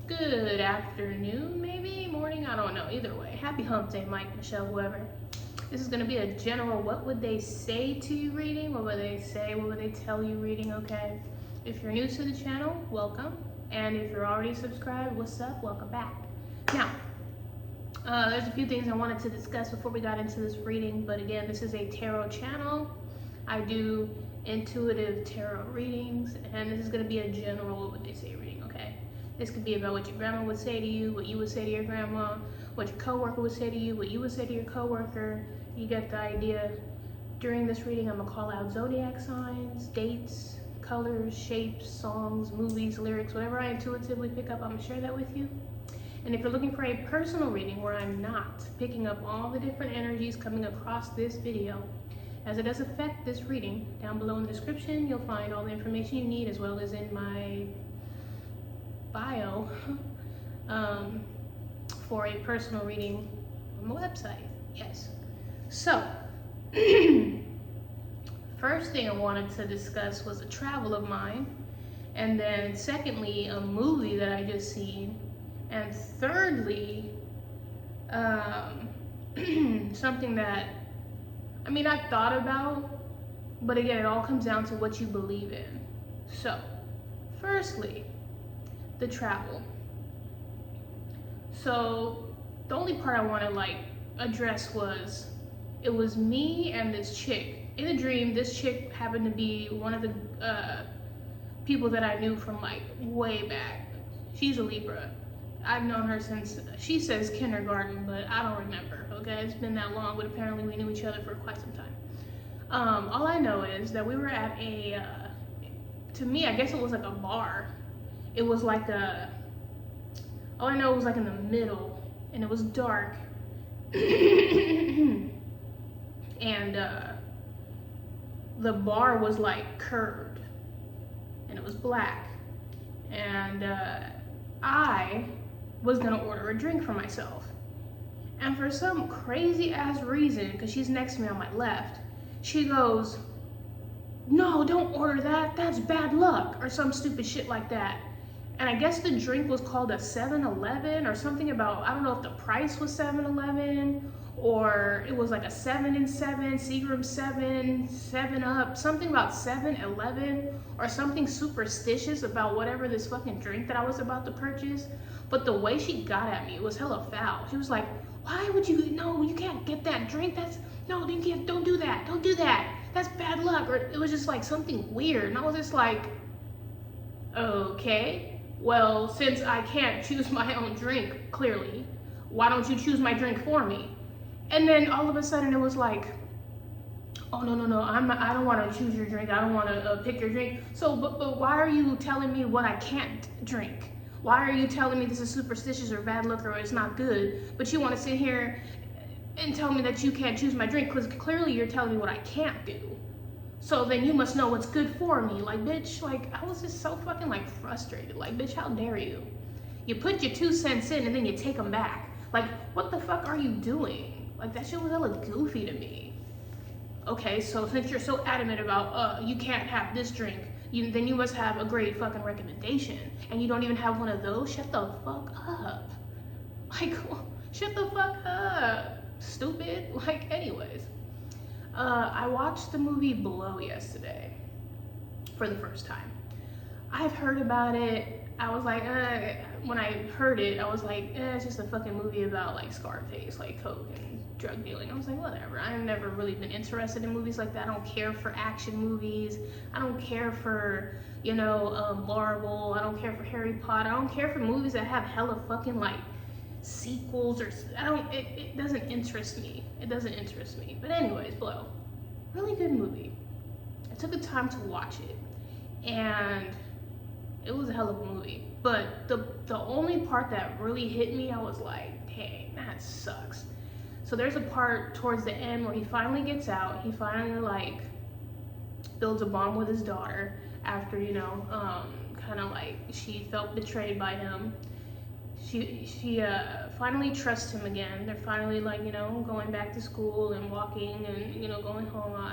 Good afternoon, maybe? Morning? I don't know. Either way. Happy hump day, Mike, Michelle, whoever. This is going to be a general what would they say to you reading? What would they say? What would they tell you reading? Okay. If you're new to the channel, welcome. And if you're already subscribed, what's up? Welcome back. Now, there's a few things I wanted to discuss before we got into this reading. But again, this is a tarot channel. I do intuitive tarot readings. And this is going to be a general what would they say reading, okay? This could be about what your grandma would say to you, what you would say to your grandma, what your coworker would say to you, what you would say to your coworker. You get the idea. During this reading, I'm gonna call out zodiac signs, dates, colors, shapes, songs, movies, lyrics, whatever I intuitively pick up, I'm gonna share that with you. And if you're looking for a personal reading where I'm not picking up all the different energies coming across this video, as it does affect this reading, down below in the description, you'll find all the information you need, as well as in my bio for a personal reading on the website. Yes. So, first thing I wanted to discuss was a travel of mine, and then secondly, a movie that I just seen, and thirdly, something that, I mean, I've thought about, but again, it all comes down to what you believe in. So, firstly, the travel. So the only part I want to address was, it was me and this chick. In a dream, this chick happened to be one of the people that I knew from way back. She's a Libra. I've known her since, she says kindergarten, but I don't remember, okay? It's been that long, but apparently we knew each other for quite some time. All I know is that we were at a, to me, I guess it was like a bar. It was like all I know, it was like in the middle, and it was dark. And the bar was curved, and it was black. And I was gonna order a drink for myself. And for some crazy ass reason, because she's next to me on my left, she goes, "No, don't order that, that's bad luck," or some stupid shit like that. And I guess the drink was called a 7-Eleven or something about, I don't know if the price was 7-Eleven or it was like a 7 and 7, Seagram 7, 7-Up, something about 7-Eleven or something superstitious about whatever this fucking drink that I was about to purchase. But the way she got at me, it was hella foul. She was like, "Why would you, no, you can't get that drink. No, you can't, don't do that, don't do that. That's bad luck." Or it was just something weird. And I was just like, okay. Well, since I can't choose my own drink, clearly, why don't you choose my drink for me? And then all of a sudden it was like, "Oh, no, I don't want to choose your drink. I don't want to pick your drink. So, but why are you telling me what I can't drink? Why are you telling me this is superstitious or bad luck or it's not good? But you want to sit here and tell me that you can't choose my drink because clearly you're telling me what I can't do. So then you must know what's good for me." Bitch, I was just so fucking frustrated. Bitch, how dare you? You put your 2 cents in and then you take them back. What the fuck are you doing? That shit was hella goofy to me. Okay, so since you're so adamant about, you can't have this drink, then you must have a great fucking recommendation. And you don't even have one of those? Shut the fuck up. Shut the fuck up, stupid. Anyways. I watched the movie Blow yesterday for the first time. I've heard about it. I was like, when I heard it, I was like, it's just a fucking movie about Scarface, coke and drug dealing. I was like, whatever. I've never really been interested in movies like that. I don't care for action movies. I don't care for, Marvel. I don't care for Harry Potter. I don't care for movies that have hella fucking sequels or it doesn't interest me. It doesn't interest me. But anyways, Blow, really good movie. I took the time to watch it, and it was a hell of a movie. But the only part that really hit me, I was like, dang, that sucks. So there's a part towards the end where he finally gets out. He finally builds a bond with his daughter after she felt betrayed by him. She finally trusts him again. They're finally going back to school and walking and going home.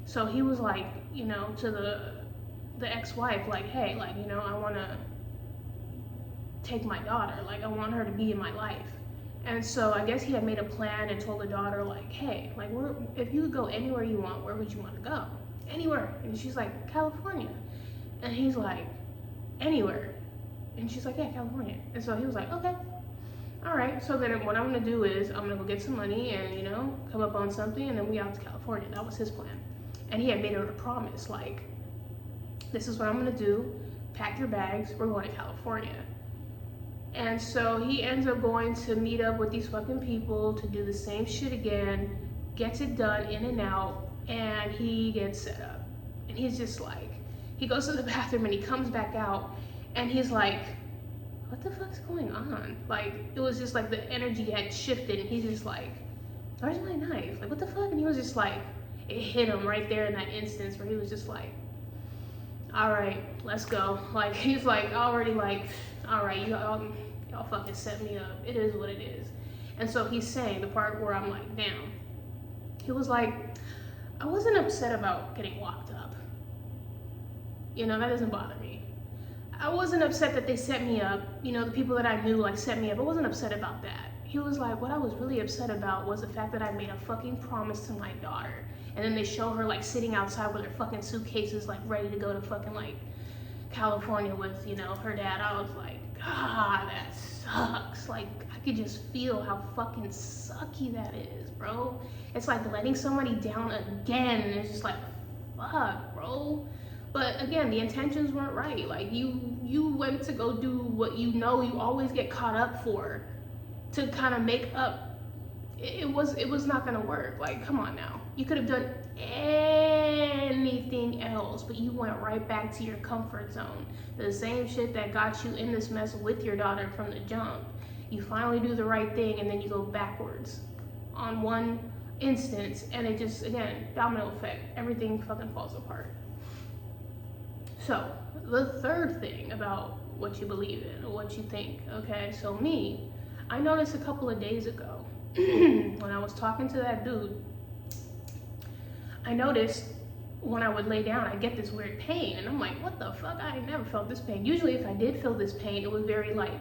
So he was to the ex-wife, hey, I want to take my daughter. Like, I want her to be in my life. And so I guess he had made a plan and told the daughter, like, hey, like, if you could go anywhere you want, where would you want to go? Anywhere. And she's like, California. And he's like, anywhere. And she's like, yeah, California. And so he was like, okay. All right. So then what I'm going to do is I'm going to go get some money and, you know, come up on something, and then we out to California. That was his plan. And he had made her a promise, like, this is what I'm going to do. Pack your bags. We're going to California. And so he ends up going to meet up with these fucking people to do the same shit again, gets it done, in and out, and he gets set up. And he's just like, he goes to the bathroom and he comes back out and he's like, what the fuck's going on? Like, it was just like the energy had shifted, and he's just like, where's my knife? Like, what the fuck? And he was just like, it hit him right there in that instance where he was just like, all right, let's go. Like, he's like, already like, all right, y'all fucking set me up. It is what it is. And so he's saying the part where I'm like, damn. He was like, I wasn't upset about getting locked up. You know, that doesn't bother me. I wasn't upset that they set me up. You know, the people that I knew, like, set me up. I wasn't upset about that. He was like, what I was really upset about was the fact that I made a fucking promise to my daughter. And then they show her, like, sitting outside with her fucking suitcases, like, ready to go to fucking, like, California with, you know, her dad. I was like, God, that sucks. Like, I could just feel how fucking sucky that is, bro. It's like letting somebody down again, and it's just like, fuck, bro. But again, the intentions weren't right. Like, you went to go do what you know you always get caught up for, to kind of make up. It was not gonna work. Like, come on now. You could have done anything else, but you went right back to your comfort zone. The same shit that got you in this mess with your daughter from the jump. You finally do the right thing, and then you go backwards on one instance, and it just, again, domino effect. Everything fucking falls apart. So, the third thing about what you believe in or what you think, okay? So me, I noticed a couple of days ago when I was talking to that dude, I noticed when I would lay down, I get this weird pain, and I'm like, what the fuck? I never felt this pain. Usually if I did feel this pain, it was very, like,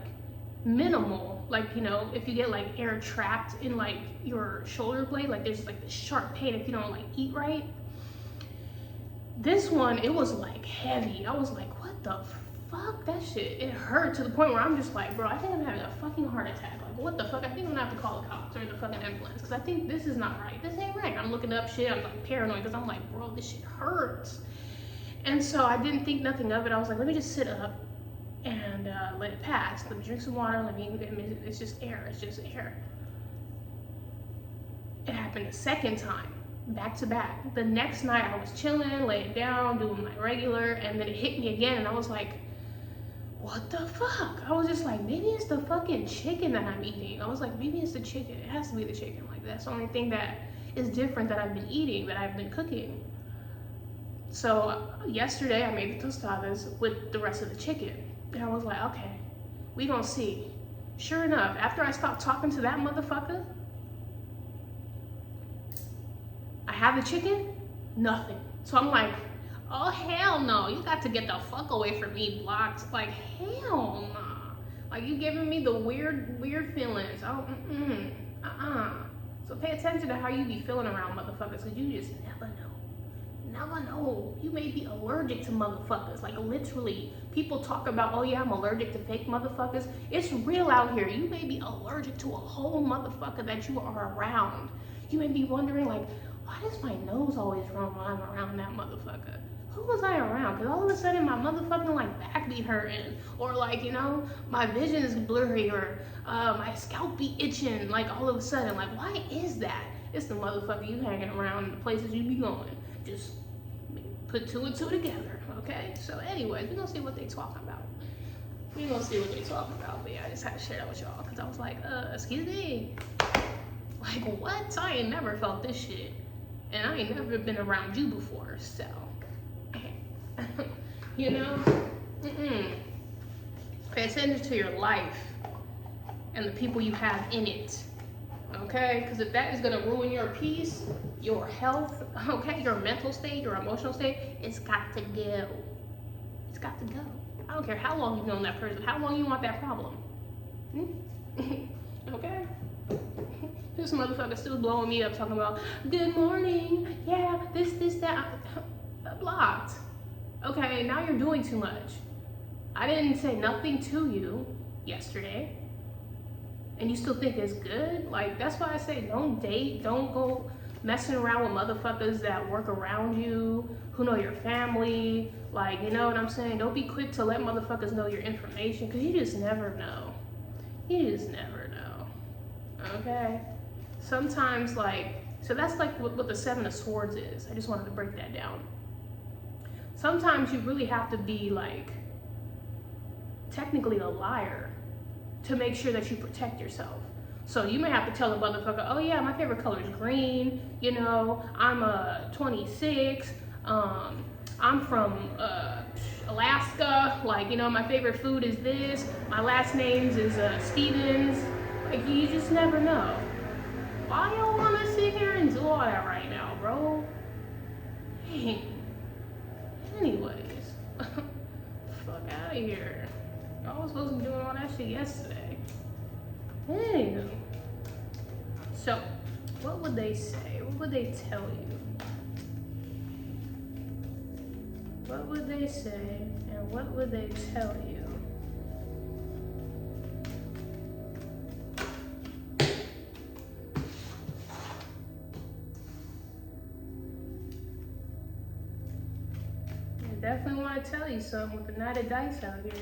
minimal. Like, you know, if you get, like, air trapped in, like, your shoulder blade, like, there's, like, this sharp pain if you don't, like, eat right. This one, it was, like, heavy. I was like, what the fuck? That shit, it hurt to the point where I'm just like, bro, I think I'm having a fucking heart attack. Like, what the fuck? I think I'm gonna have to call the cops or the fucking ambulance, because I think this is not right. This ain't right. I'm looking up shit. I'm, like, paranoid, because I'm like, bro, this shit hurts. And so I didn't think nothing of it. I was like, let me just sit up and let it pass. Let me drink some water. It's just air. It's just air. It happened a second time, back to back. The next night I was chilling, laying down, doing my regular, and then it hit me again, and I was like, what the fuck? I was just like, maybe it's the fucking chicken that I'm eating. I was like, maybe it's the chicken. It has to be the chicken. Like, that's the only thing that is different that I've been eating, that I've been cooking. So yesterday I made the tostadas with the rest of the chicken. And I was like, okay, we gonna see. Sure enough, after I stopped talking to that motherfucker, I have the chicken, nothing. So I'm like, oh hell no, you got to get the fuck away from me, blocked. Like, hell nah. Like, you giving me the weird feelings. So pay attention to how you be feeling around motherfuckers, because you just never know. Never know. You may be allergic to motherfuckers. Like, literally, people talk about, oh yeah, I'm allergic to fake motherfuckers. It's real out here. You may be allergic to a whole motherfucker that you are around. You may be wondering, like, why does my nose always run when I'm around that motherfucker? Who was I around? Because all of a sudden my motherfucking, like, back be hurting, or, like, you know, my vision is blurry, or my scalp be itching, like, all of a sudden. Like, why is that? It's the motherfucker you hanging around, the places you be going. Just put two and two together, okay? So anyways, we're gonna see what they talking about. We're gonna see what they talking about. But yeah, I just had to share that with y'all, because I was like, excuse me? Like, what? I ain't never felt this shit. And I ain't never been around you before, so. You know? Pay attention to your life and the people you have in it. Okay? Because if that is going to ruin your peace, your health, okay, your mental state, your emotional state, it's got to go. It's got to go. don't care how long you've known that person, how long you want that problem. Okay? This motherfucker still blowing me up talking about, good morning, yeah, this, that. Blocked. Okay, now you're doing too much. I didn't say nothing to you yesterday, and you still think it's good? Like, that's why I say don't date, don't go messing around with motherfuckers that work around you, who know your family. Like, you know what I'm saying? Don't be quick to let motherfuckers know your information, because you just never know. You just never know. Okay? Sometimes, like, so that's like what the Seven of Swords is. I just wanted to break that down. Sometimes you really have to be, like, technically a liar to make sure that you protect yourself. So you may have to tell a motherfucker, oh yeah, my favorite color is green, you know, I'm 26, I'm from Alaska, like, you know, my favorite food is this, my last name is Stevens. Like, you just never know. Why y'all want to sit here and do all that right now, bro? Dang. Anyways, fuck out of here. Y'all was supposed to be doing all that shit yesterday. Anywho. So, what would they say? What would they tell you? What would they say? And what would they tell you? Definitely want to tell you something with the Knight of Dice out here.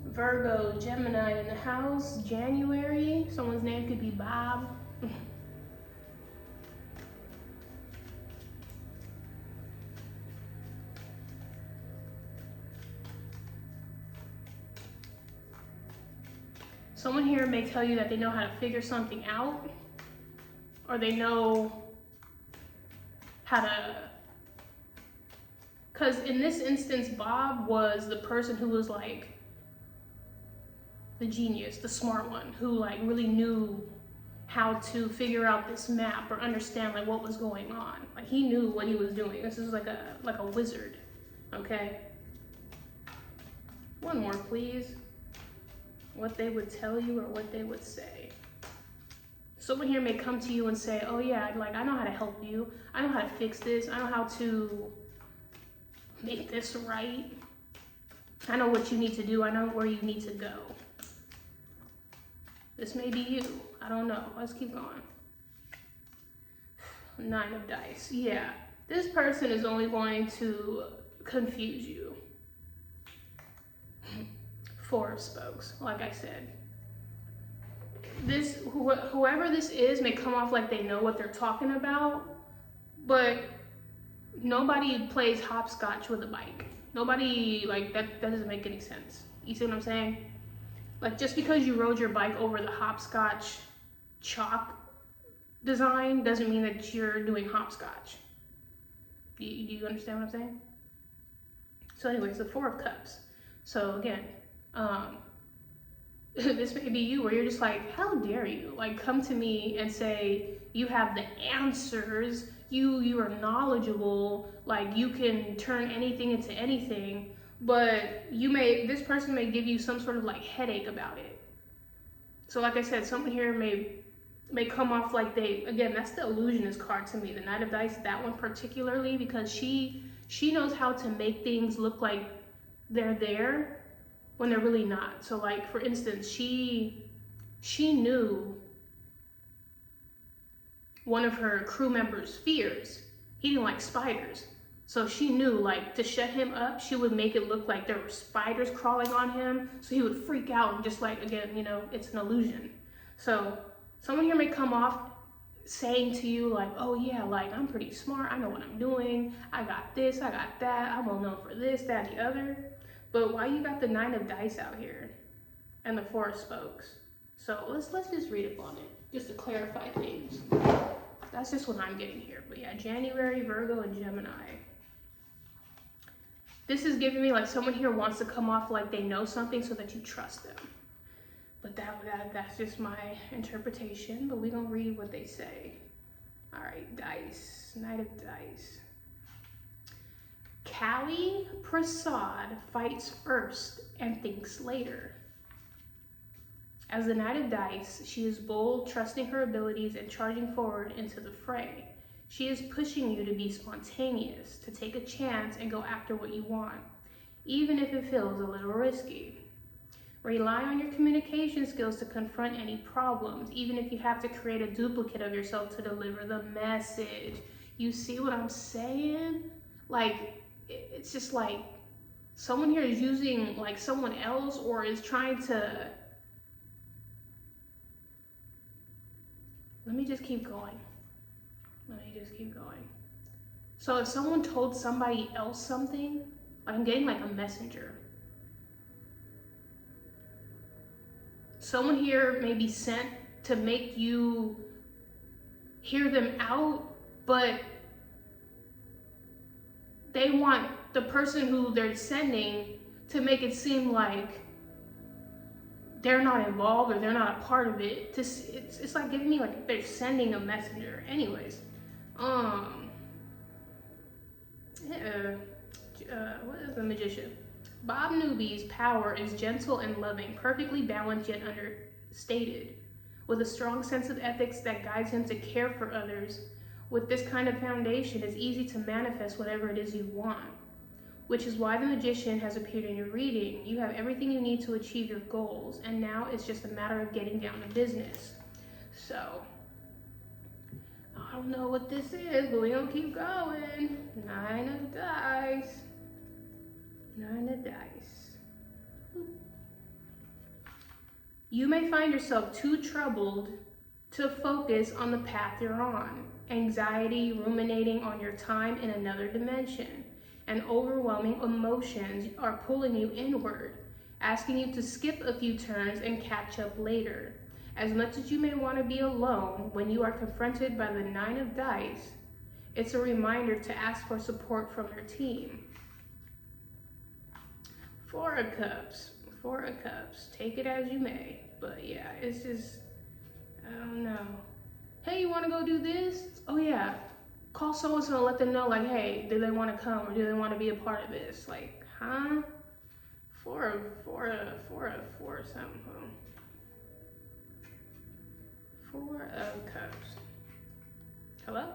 Virgo, Gemini in the house, January. Someone's name could be Bob. Someone here may tell you that they know how to figure something out, or they know how to, because in this instance, Bob was the person who was like the genius, the smart one, who like really knew how to figure out this map or understand like what was going on. Like he knew what he was doing. This is like a wizard, okay? One more, please. What they would tell you or what they would say. Someone here may come to you and say, oh yeah, like I know how to help you. I know how to fix this. I know how to make this right. I know what you need to do. I know where you need to go. This may be you. I don't know. Let's keep going. Nine of Dice. Yeah, this person is only going to confuse you. Four of Spokes, like I said. This, whoever this is may come off like they know what they're talking about, but nobody plays hopscotch with a bike. Nobody, like, that doesn't make any sense. You see what I'm saying? Like, just because you rode your bike over the hopscotch chalk design doesn't mean that you're doing hopscotch. Do you understand what I'm saying? So anyways, the Four of Cups. So again, this may be you where you're just like, how dare you? Like, come to me and say you have the answers, you are knowledgeable, like you can turn anything into anything, but this person may give you some sort of like headache about it. So like I said, someone here may come off like again, that's the illusionist card to me, the Knight of Dice, that one particularly, because she knows how to make things look like they're there when they're really not. So like, for instance, she knew one of her crew members' fears. He didn't like spiders. So she knew, like, to shut him up, she would make it look like there were spiders crawling on him, so he would freak out and just like, again, you know, it's an illusion. So someone here may come off saying to you like, oh yeah, like I'm pretty smart, I know what I'm doing, I got this, I got that, I'm well known for this, that, and the other. But why you got the Nine of Dice out here and the Four of Spokes? So let's just read up on it, just to clarify things. That's just what I'm getting here. But yeah, January, Virgo, and Gemini. This is giving me like someone here wants to come off like they know something so that you trust them. But that's just my interpretation, but we're gonna read what they say. All right, dice, Knight of Dice. Kali Prasad fights first and thinks later. As the Knight of Dice, she is bold, trusting her abilities and charging forward into the fray. She is pushing you to be spontaneous, to take a chance and go after what you want, even if it feels a little risky. Rely on your communication skills to confront any problems, even if you have to create a duplicate of yourself to deliver the message. You see what I'm saying? Like, it's just like someone here is using like someone else, or is trying to, let me just keep going. So if someone told somebody else something, like I'm getting like a messenger. Someone here may be sent to make you hear them out, but they want the person who they're sending to make it seem like they're not involved or they're not a part of it. It's like giving me like they're sending a messenger. Anyways, what is the Magician? Bob Newby's power is gentle and loving, perfectly balanced yet understated. With a strong sense of ethics that guides him to care for others, with this kind of foundation, it's easy to manifest whatever it is you want. Which is why the Magician has appeared in your reading. You have everything you need to achieve your goals, and now it's just a matter of getting down to business. So, I don't know what this is, but we're gonna keep going. Nine of Dice. You may find yourself too troubled to focus on the path you're on. Anxiety, ruminating on your time in another dimension, and overwhelming emotions are pulling you inward, asking you to skip a few turns and catch up later. As much as you may want to be alone, when you are confronted by the Nine of Dice, it's a reminder to ask for support from your team. Four of Cups. Take it as you may. But yeah, it's just, I don't know. Hey, you want to go do this? Oh yeah. Call so-and-so and let them know, like, hey, do they want to come or do they want to be a part of this? Like, huh? Four of something, huh? Four of Cups. Hello?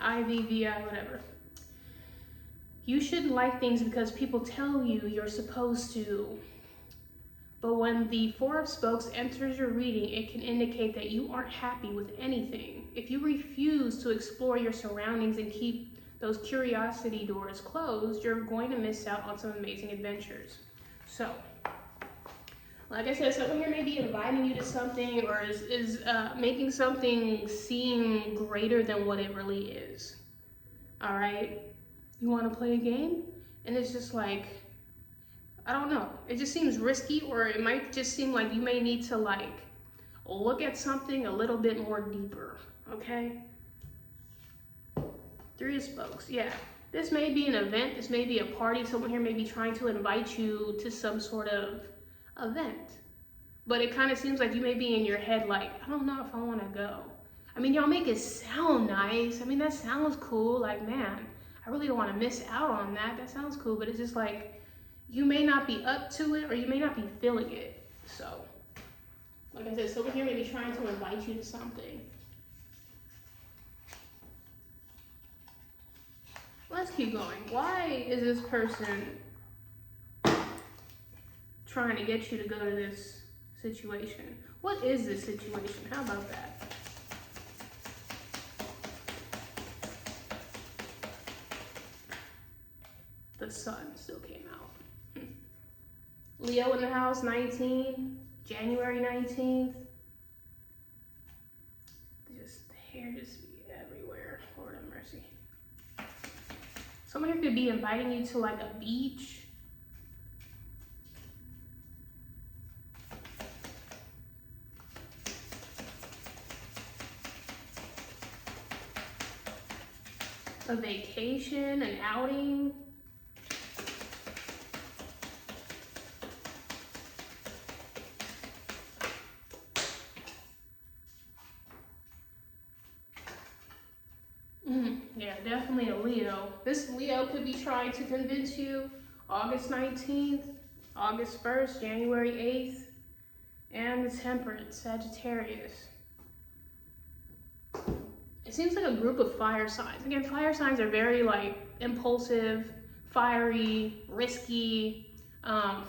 IVVI, whatever. You shouldn't like things because people tell you you're supposed to. But when the Four of Spokes enters your reading, it can indicate that you aren't happy with anything. If you refuse to explore your surroundings and keep those curiosity doors closed, you're going to miss out on some amazing adventures. So, like I said, someone here may be inviting you to something, or is making something seem greater than what it really is. All right? You want to play a game? And it's just like, I don't know. It just seems risky, or it might just seem like you may need to like look at something a little bit more deeper, okay? Three of Spokes, yeah. This may be an event, this may be a party. Someone here may be trying to invite you to some sort of event. But it kind of seems like you may be in your head like, I don't know if I want to go. I mean, y'all make it sound nice. I mean, that sounds cool. Like, man, I really don't want to miss out on that. That sounds cool, but it's just like, you may not be up to it, or you may not be feeling it. So, like I said, someone here may be trying to invite you to something. Let's keep going. Why is this person trying to get you to go to this situation? What is this situation? How about that? The sun still came out. Leo in the house, 19, January 19th. Just the hair just be everywhere. Lord have mercy. Someone here could be inviting you to like a beach. a vacation, an outing. Yeah, definitely a Leo. This Leo could be trying to convince you August 19th, August 1st, January 8th, and the Temperance, Sagittarius. It seems like a group of fire signs. Again, fire signs are very like impulsive, fiery, risky,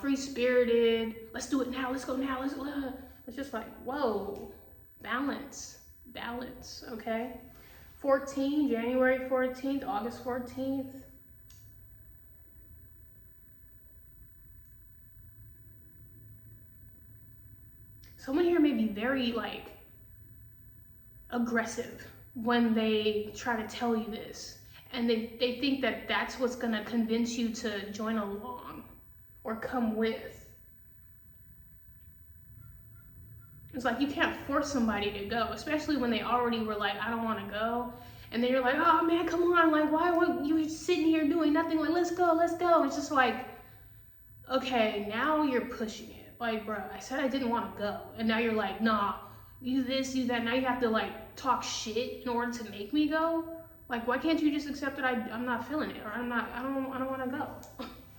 free-spirited. Let's do it now, let's go now, it's just like, whoa, balance, okay? 14, January 14th, August 14th. Someone here may be very like aggressive when they try to tell you this, and they think that that's what's gonna convince you to join along or come with. It's like you can't force somebody to go, especially when they already were like, I don't want to go. And then you're like, oh man, come on, like why would you sitting here doing nothing? Like, let's go. It's just like, okay, now you're pushing it. Like, bro, I said I didn't want to go. And now you're like, nah, you this, you that. Now you have to like talk shit in order to make me go. Like, why can't you just accept that I'm not feeling it, or I don't want to go?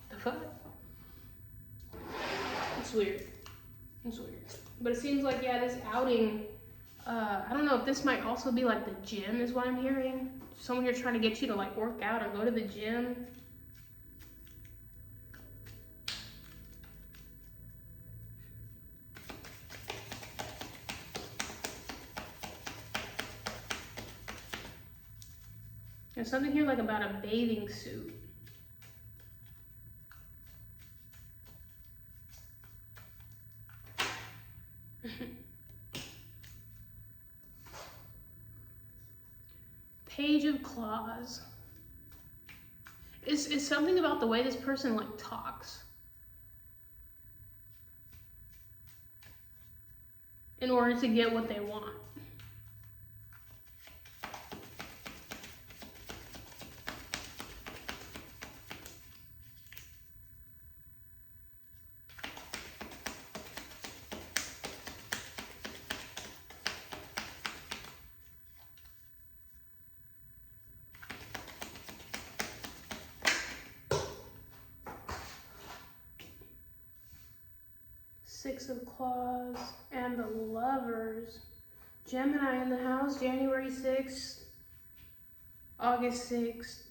The fuck? It's weird. But it seems like, yeah, this outing, I don't know if this might also be like the gym is what I'm hearing. Someone here trying to get you to like work out or go to the gym. There's something here like about a bathing suit. Page of Claws. It's something about the way this person like talks in order to get what they want. Six of Claws and the Lovers. Gemini in the house, January 6th, August 6th,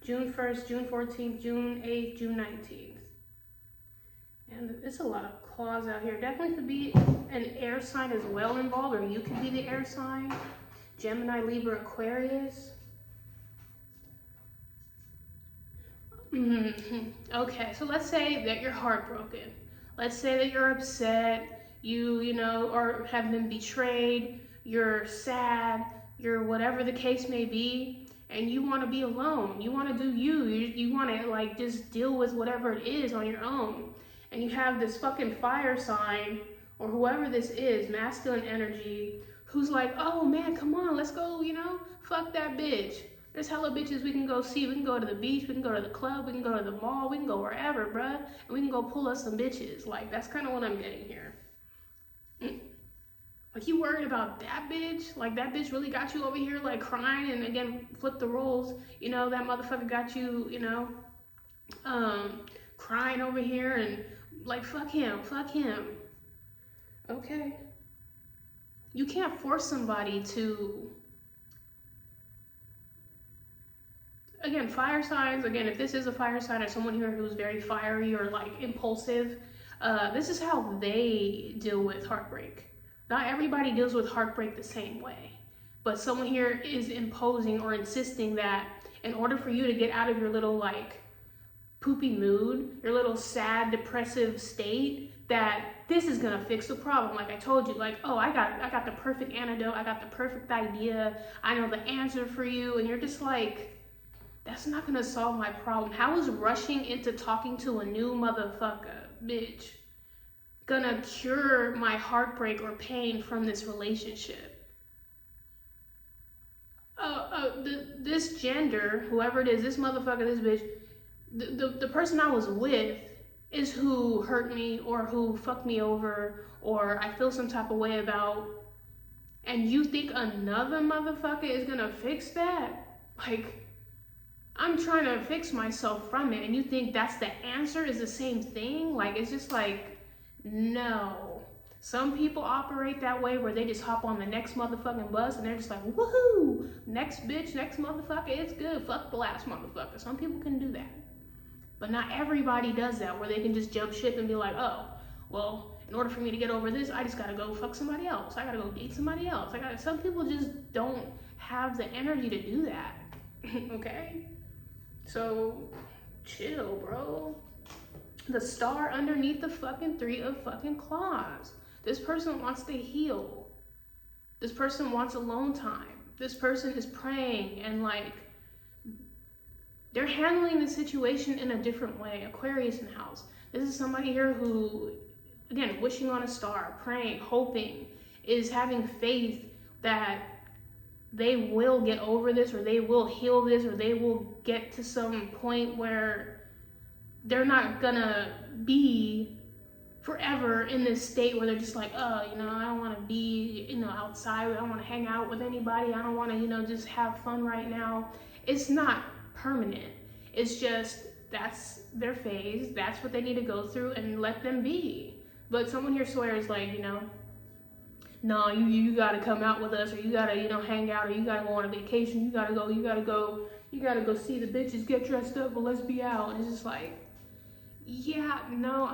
June 1st, June 14th, June 8th, June 19th. And there's a lot of claws out here. Definitely could be an air sign as well involved, or you could be the air sign. Gemini, Libra, Aquarius. Okay, so let's say that you're heartbroken. Let's say that you're upset, you know, or have been betrayed, you're sad, you're whatever the case may be, and you want to be alone. You want to do you want to like just deal with whatever it is on your own. And you have this fucking fire sign, or whoever this is, masculine energy, who's like, oh man, come on, let's go, you know, fuck that bitch. There's hella bitches we can go see. We can go to the beach, we can go to the club, we can go to the mall, we can go wherever, bruh. And we can go pull us some bitches. Like, that's kind of what I'm getting here. Like, you worried about that bitch? Like, that bitch really got you over here, like, crying, and again, flip the roles. You know, that motherfucker got you, you know, crying over here, and, like, fuck him. Okay. You can't force somebody to... Again, fire signs, again, if this is a fire sign or someone here who's very fiery or like impulsive, this is how they deal with heartbreak. Not everybody deals with heartbreak the same way, but someone here is imposing or insisting that in order for you to get out of your little like poopy mood, your little sad, depressive state, that this is gonna fix the problem. Like I told you, like, oh, I got the perfect antidote, I got the perfect idea, I know the answer for you, and you're just like, that's not gonna solve my problem. How is rushing into talking to a new motherfucker, bitch, gonna cure my heartbreak or pain from this relationship? this gender, whoever it is, this motherfucker, this bitch, the person I was with is who hurt me or who fucked me over or I feel some type of way about, and you think another motherfucker is gonna fix that? Like, I'm trying to fix myself from it, and you think that's the answer is the same thing? Like, it's just like, no. Some people operate that way where they just hop on the next motherfucking bus and they're just like, woohoo, next bitch, next motherfucker, it's good, fuck the last motherfucker. Some people can do that. But not everybody does that, where they can just jump ship and be like, oh, well, in order for me to get over this, I just gotta go fuck somebody else. I gotta go date somebody else. Some people just don't have the energy to do that, okay? So, chill, bro. The star underneath the fucking 3 of fucking claws. This person wants to heal. This person wants alone time. This person is praying and like, they're handling the situation in a different way. Aquarius in the house. This is somebody here who, again, wishing on a star, praying, hoping, is having faith that they will get over this, or they will heal this, or they will get to some point where they're not gonna be forever in this state where they're just like, oh, you know, I don't want to be, you know, outside. I don't want to hang out with anybody. I don't want to, you know, just have fun right now. It's not permanent. It's just, that's their phase. That's what they need to go through, and let them be. But someone here swears like, you know, no, you gotta come out with us, or you gotta, you know, hang out, or you gotta go on a vacation. You gotta go see the bitches get dressed up, but let's be out. And it's just like, yeah, no,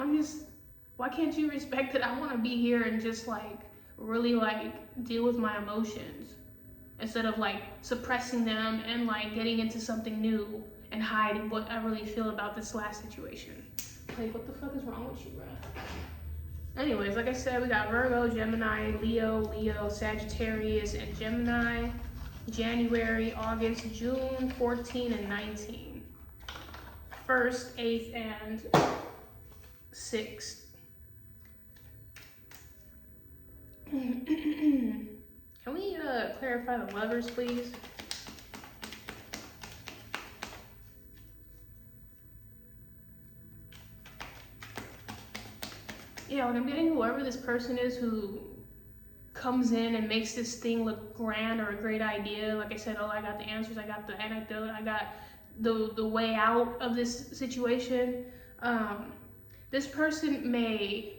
why can't you respect that I want to be here and just like really like deal with my emotions instead of like suppressing them and like getting into something new and hiding what I really feel about this last situation. Like, what the fuck is wrong with you, bro? Anyways, like I said, we got Virgo, Gemini, Leo, Sagittarius, and Gemini. January, August, June 14 and 19. 1st, 8th, and 6th. Can we clarify the lovers, please? Yeah, like I'm getting whoever this person is who comes in and makes this thing look grand or a great idea. Like I said, oh, I got the answers, I got the anecdote, I got the way out of this situation. This person may,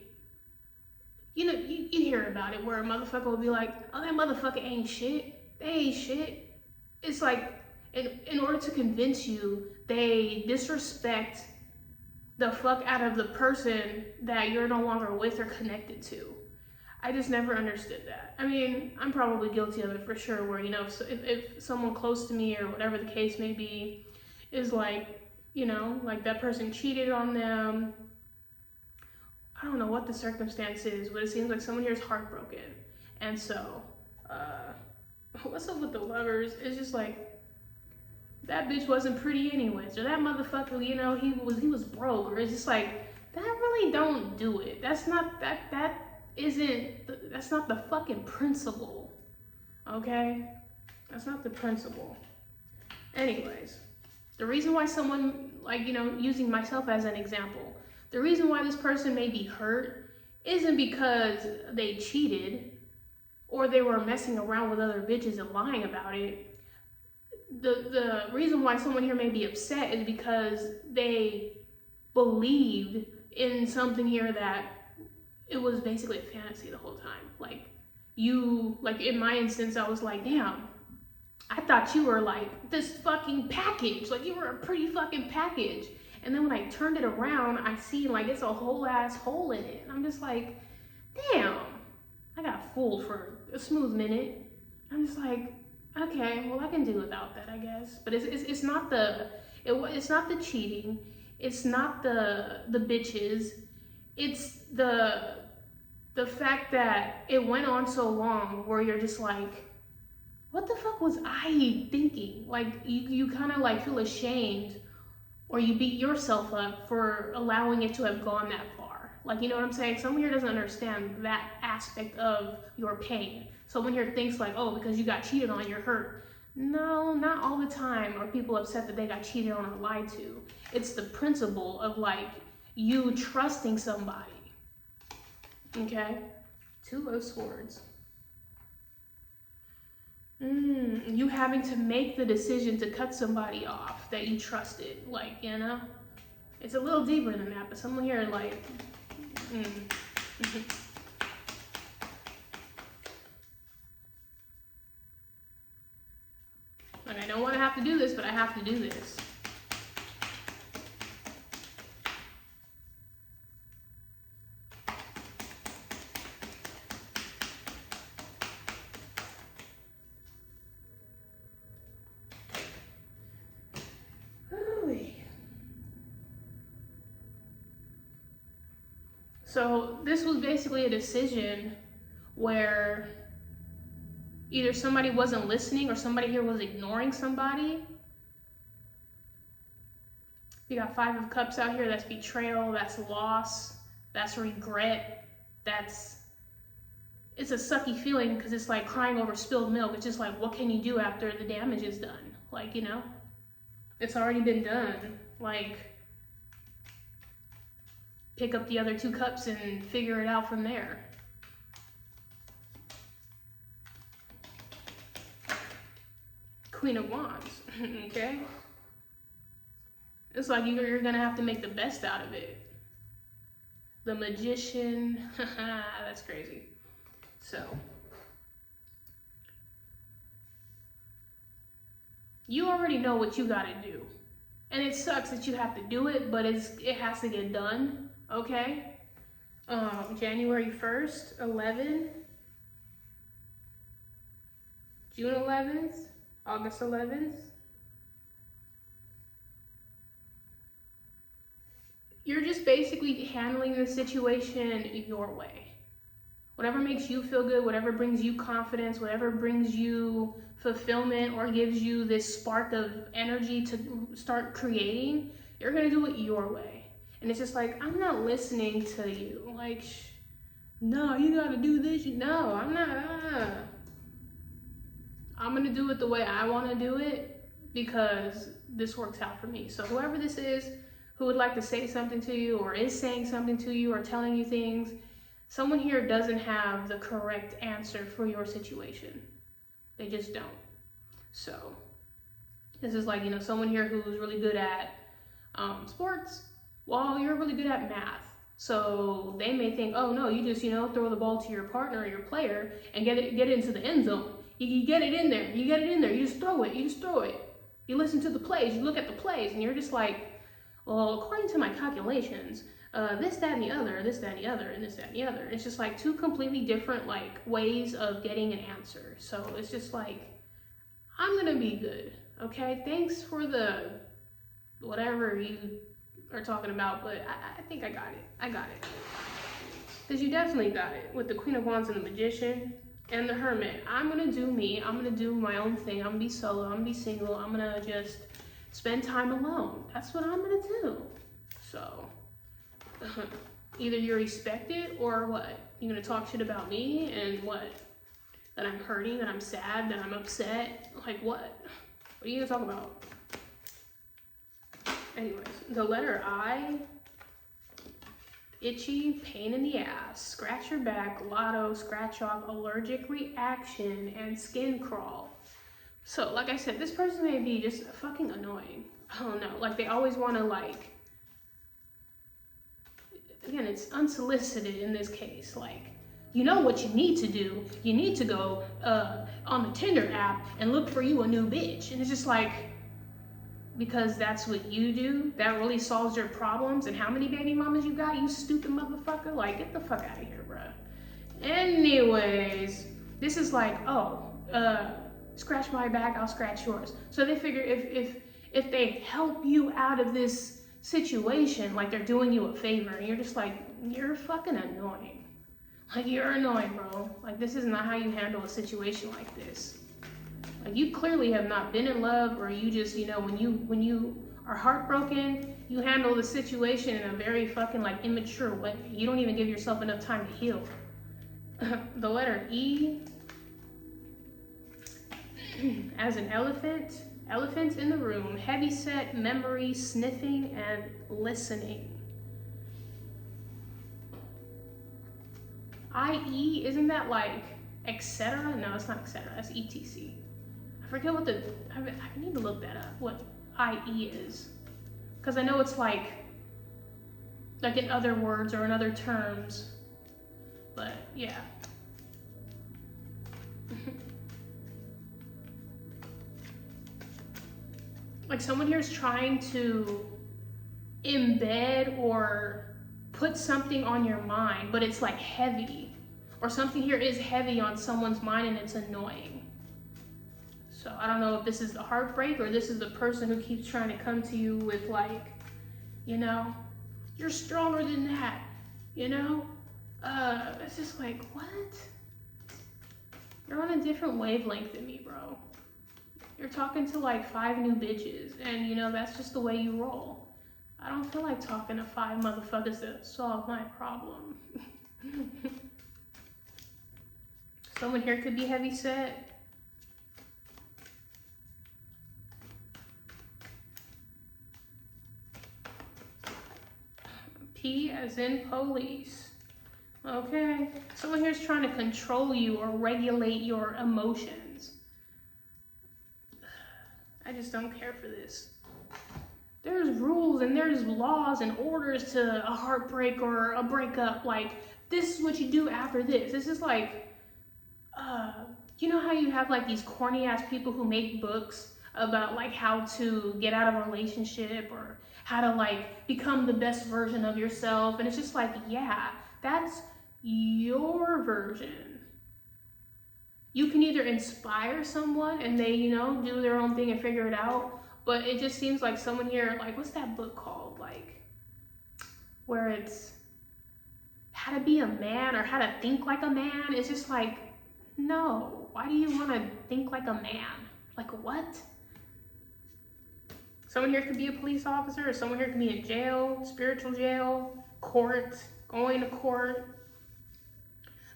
you know, you hear about it where a motherfucker will be like, oh, that motherfucker ain't shit. They ain't shit. It's like, in order to convince you, they disrespect the fuck out of the person that you're no longer with or connected to. I just never understood that. I mean, I'm probably guilty of it for sure, where, you know, if someone close to me or whatever the case may be is like, you know, like that person cheated on them. I don't know what the circumstance is, but it seems like someone here is heartbroken. And so, what's up with the lovers? It's just like, that bitch wasn't pretty anyways, or that motherfucker, you know, he was broke, or it's just like, that really don't do it. That's not that's not the fucking principle, okay? That's not the principle. Anyways, the reason why someone, like, you know, using myself as an example, the reason why this person may be hurt isn't because they cheated or they were messing around with other bitches and lying about it. The reason why someone here may be upset is because they believed in something here that it was basically a fantasy the whole time. Like in my instance, I was like, damn, I thought you were like this fucking package. Like, you were a pretty fucking package. And then when I turned it around, I see like it's a whole ass hole in it. And I'm just like, damn, I got fooled for a smooth minute. I'm just like, okay, well, I can do without that, I guess. But it's not the cheating. It's not the bitches. It's the fact that it went on so long where you're just like, what the fuck was I thinking? Like, you kind of like feel ashamed, or you beat yourself up for allowing it to have gone that far. Like, you know what I'm saying? Someone here doesn't understand that aspect of your pain. Someone here thinks like, oh, because you got cheated on, you're hurt. No, not all the time are people upset that they got cheated on or lied to. It's the principle of like you trusting somebody. Okay? Two of Swords. You having to make the decision to cut somebody off that you trusted. Like, you know? It's a little deeper than that, but someone here like, Like, I don't want to have to do this, but I have to do this. So this was basically a decision where either somebody wasn't listening or somebody here was ignoring somebody. You got Five of Cups out here. That's betrayal, that's loss, that's regret, it's a sucky feeling because it's like crying over spilled milk. It's just like, what can you do after the damage is done? Like, you know, it's already been done. Like, pick up the other two cups and figure it out from there. Queen of Wands, okay? It's like you're gonna have to make the best out of it. The Magician, that's crazy. So, you already know what you gotta do. And it sucks that you have to do it, but it has to get done, okay? January 1st, 11, June 11th, August 11th. You're just basically handling the situation your way. Whatever makes you feel good, whatever brings you confidence, whatever brings you fulfillment or gives you this spark of energy to start creating, you're gonna do it your way. And it's just like, I'm not listening to you. Like, no, you gotta do this. No, I'm not. I'm gonna do it the way I wanna do it because this works out for me. So whoever this is who would like to say something to you or is saying something to you or telling you things, someone here doesn't have the correct answer for your situation. They just don't. So this is like, you know, someone here who's really good at sports. Well, you're really good at math. So they may think, oh no, you just, you know, throw the ball to your partner or your player and get it into the end zone. You get it in there. You get it in there. You just throw it. You just throw it. You listen to the plays. You look at the plays, and you're just like, well, according to my calculations, this, that, and the other, this, that, and the other, and this, that, and the other. It's just like two completely different like ways of getting an answer. So it's just like, I'm gonna be good, okay? Thanks for the whatever you are talking about, but I think I got it. I got it. Because you definitely got it with the Queen of Wands and the Magician and the Hermit. I'm gonna do me. I'm gonna do my own thing. I'm gonna be solo. I'm gonna be single. I'm gonna just spend time alone. That's what I'm gonna do. So either you respect it or what? You're gonna talk shit about me and what? That I'm hurting, that I'm sad, that I'm upset. Like what? What are you gonna talk about? Anyways, the letter I, itchy, pain in the ass, scratch your back, lotto, scratch off, allergic reaction, and skin crawl. So, like I said, this person may be just fucking annoying. I don't know, like they always want to like, again, it's unsolicited in this case, like, you know what you need to do. You need to go on the Tinder app and look for you a new bitch. And it's just like, because that's what you do, that really solves your problems. And how many baby mamas you got, you stupid motherfucker? Like, get the fuck out of here, bruh. Anyways, this is like, oh, scratch my back, I'll scratch yours. So they figure if they help you out of this situation, like they're doing you a favor, and you're just like, you're fucking annoying. Like, you're annoying, bro. Like, this is not how you handle a situation like this. Like, you clearly have not been in love, or you just, you know, when you are heartbroken, you handle the situation in a very fucking, like, immature way. You don't even give yourself enough time to heal. The letter E. as an elephant, elephant in the room, heavy set, memory, sniffing, and listening. IE, isn't that like etc.? No, it's not etc. That's ETC. I forget what I need to look that up, what IE is. Because I know it's like in other words or in other terms. But yeah. Like someone here is trying to embed or put something on your mind, but it's like heavy. Or something here is heavy on someone's mind and it's annoying. So I don't know if this is the heartbreak or this is the person who keeps trying to come to you with like, you know, you're stronger than that, you know? It's just like, what? You're on a different wavelength than me, bro. You're talking to like 5 new bitches and you know, that's just the way you roll. I don't feel like talking to 5 motherfuckers to solve my problem. Someone here could be heavy set. P as in police. Okay. Someone here is trying to control you or regulate your emotions. I just don't care for this. There's rules and there's laws and orders to a heartbreak or a breakup. Like, this is what you do after this. This is like, you know how you have like these corny ass people who make books about like how to get out of a relationship or how to like become the best version of yourself. And it's just like, yeah, that's your version. You can either inspire someone and they, you know, do their own thing and figure it out. But it just seems like someone here, like, what's that book called? Like, where it's how to be a man or how to think like a man. It's just like, no, why do you want to think like a man? Like, what? Someone here could be a police officer or someone here could be in jail, spiritual jail, court, going to court.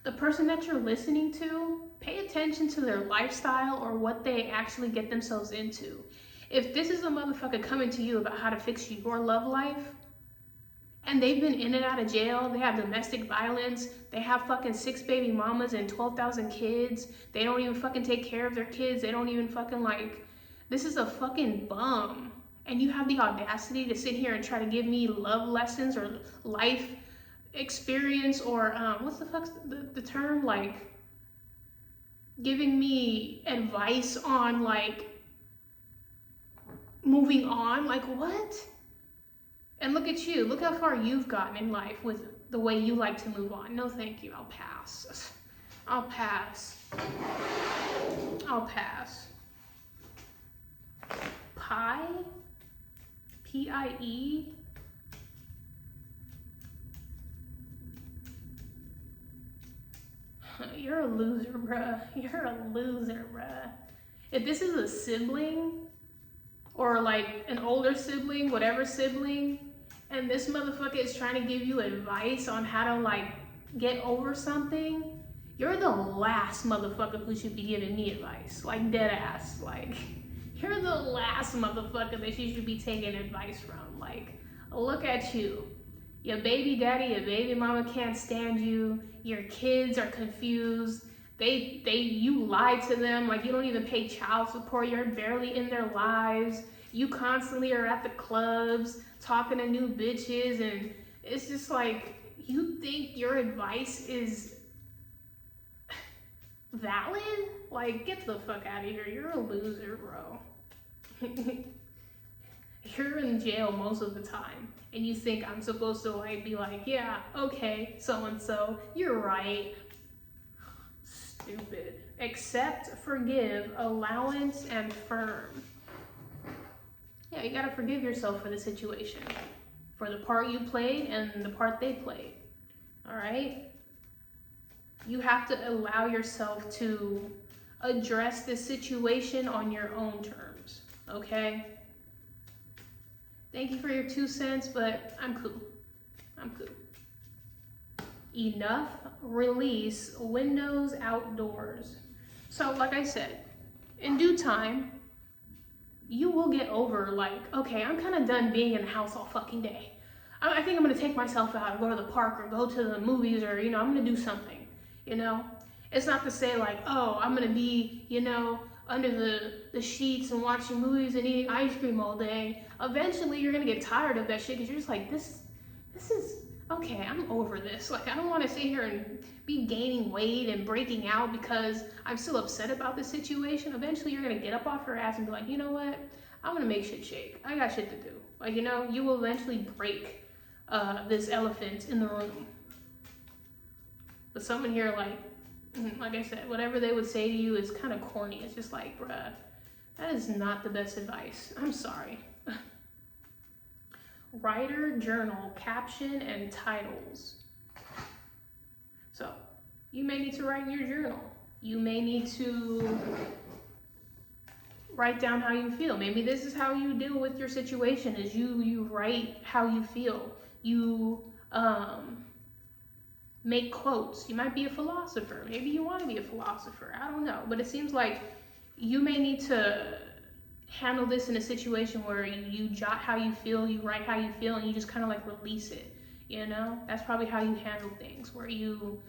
The person that you're listening to, pay attention to their lifestyle or what they actually get themselves into. If this is a motherfucker coming to you about how to fix your love life, and they've been in and out of jail, they have domestic violence, they have fucking 6 baby mamas and 12,000 kids, they don't even fucking take care of their kids, they don't even fucking like, this is a fucking bum. And you have the audacity to sit here and try to give me love lessons or life experience or, what's the fuck's the term? Like, giving me advice on like, moving on, like what? And look at you, look how far you've gotten in life with the way you like to move on. No, thank you, I'll pass. I'll pass. I'll pass. Pie? P-I-E? You're a loser, bruh. You're a loser, bruh. If this is a sibling, or like an older sibling, whatever sibling, and this motherfucker is trying to give you advice on how to like get over something, you're the last motherfucker who should be giving me advice. Like, dead ass. Like, you're the last motherfucker that you should be taking advice from. Like, look at you. Your baby daddy, your baby mama can't stand you. Your kids are confused. You lied to them. Like, you don't even pay child support. You're barely in their lives. You constantly are at the clubs talking to new bitches, and it's just like, you think your advice is valid? Like, get the fuck out of here. You're a loser, bro. You're in jail most of the time, and you think I'm supposed to like be like, yeah, okay, so-and-so, you're right. Stupid. Accept, forgive, allowance, and firm. Yeah, you gotta forgive yourself for the situation, for the part you played and the part they played. All right? You have to allow yourself to address this situation on your own terms, okay? Thank you for your 2 cents, but I'm cool. I'm cool. Enough, release, windows, outdoors. So like I said, in due time, you will get over like, okay, I'm kind of done being in the house all fucking day. I think I'm gonna take myself out and go to the park or go to the movies, or, you know, I'm gonna do something, you know? It's not to say like, oh, I'm gonna be, you know, under the sheets and watching movies and eating ice cream all day. Eventually you're gonna get tired of that shit because you're just like, this is, okay, I'm over this. Like, I don't wanna sit here and be gaining weight and breaking out because I'm still upset about this situation. Eventually you're gonna get up off your ass and be like, you know what? I'm gonna make shit shake. I got shit to do. Like, you know, you will eventually break this elephant in the room. But someone here, like I said, whatever they would say to you is kind of corny. It's just like, bruh, that is not the best advice. I'm sorry. Writer, journal, caption, and titles. So, you may need to write in your journal. You may need to write down how you feel. Maybe this is how you deal with your situation, is you write how you feel. You make quotes. You might be a philosopher. Maybe you want to be a philosopher. I don't know. But it seems like you may need to handle this in a situation where you jot how you feel, you write how you feel, and you just kind of like release it. You know? That's probably how you handle things, where you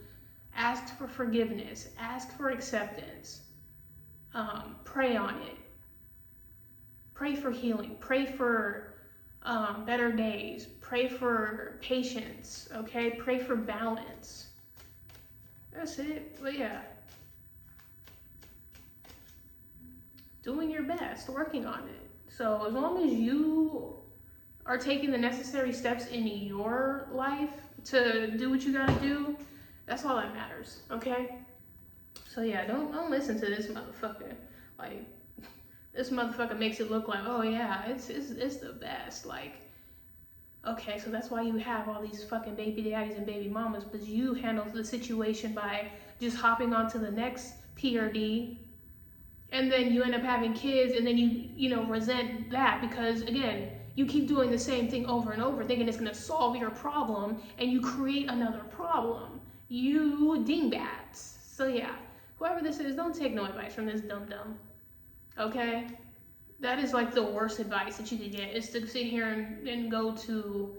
ask for forgiveness, ask for acceptance, pray on it. Pray for healing. Pray for better days. Pray for patience, okay? Pray for balance. That's it. But yeah, doing your best, working on it. So as long as you are taking the necessary steps in your life to do what you gotta do, that's all that matters, okay? So yeah, don't listen to this motherfucker. Like, this motherfucker makes it look like, oh yeah, it's the best. Like, okay, so that's why you have all these fucking baby daddies and baby mamas, because you handle the situation by just hopping onto the next PRD, and then you end up having kids, and then you know, resent that because, again, you keep doing the same thing over and over, thinking it's gonna solve your problem, and you create another problem. You dingbats. So yeah, whoever this is, don't take no advice from this dum-dum. Okay? That is like the worst advice that you could get, is to sit here and go to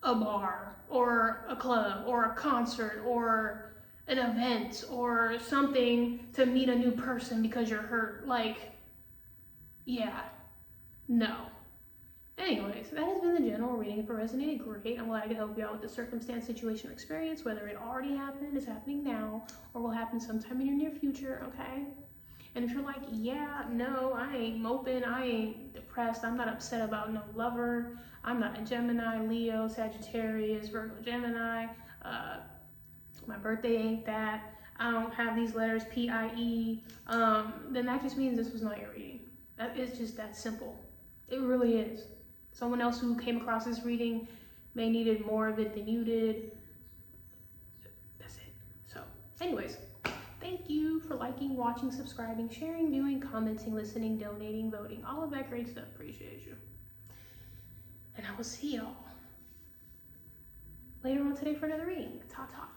a bar or a club or a concert or an event or something to meet a new person because you're hurt. Like, yeah, no. Anyways, that has been the general reading. If it resonated, great. I'm glad I could help you out with the circumstance, situation, or experience, whether it already happened, is happening now, or will happen sometime in your near future, okay? And if you're like, yeah, no, I ain't moping, I ain't depressed, I'm not upset about no lover, I'm not a Gemini, Leo, Sagittarius, Virgo, Gemini, my birthday ain't that, I don't have these letters, P-I-E, then that just means this was not your reading. It's just that simple. It really is. Someone else who came across this reading may needed more of it than you did. That's it. So, anyways. Thank you for liking, watching, subscribing, sharing, viewing, commenting, listening, donating, voting, all of that great stuff. Appreciate you. And I will see y'all later on today for another reading. Ta-ta.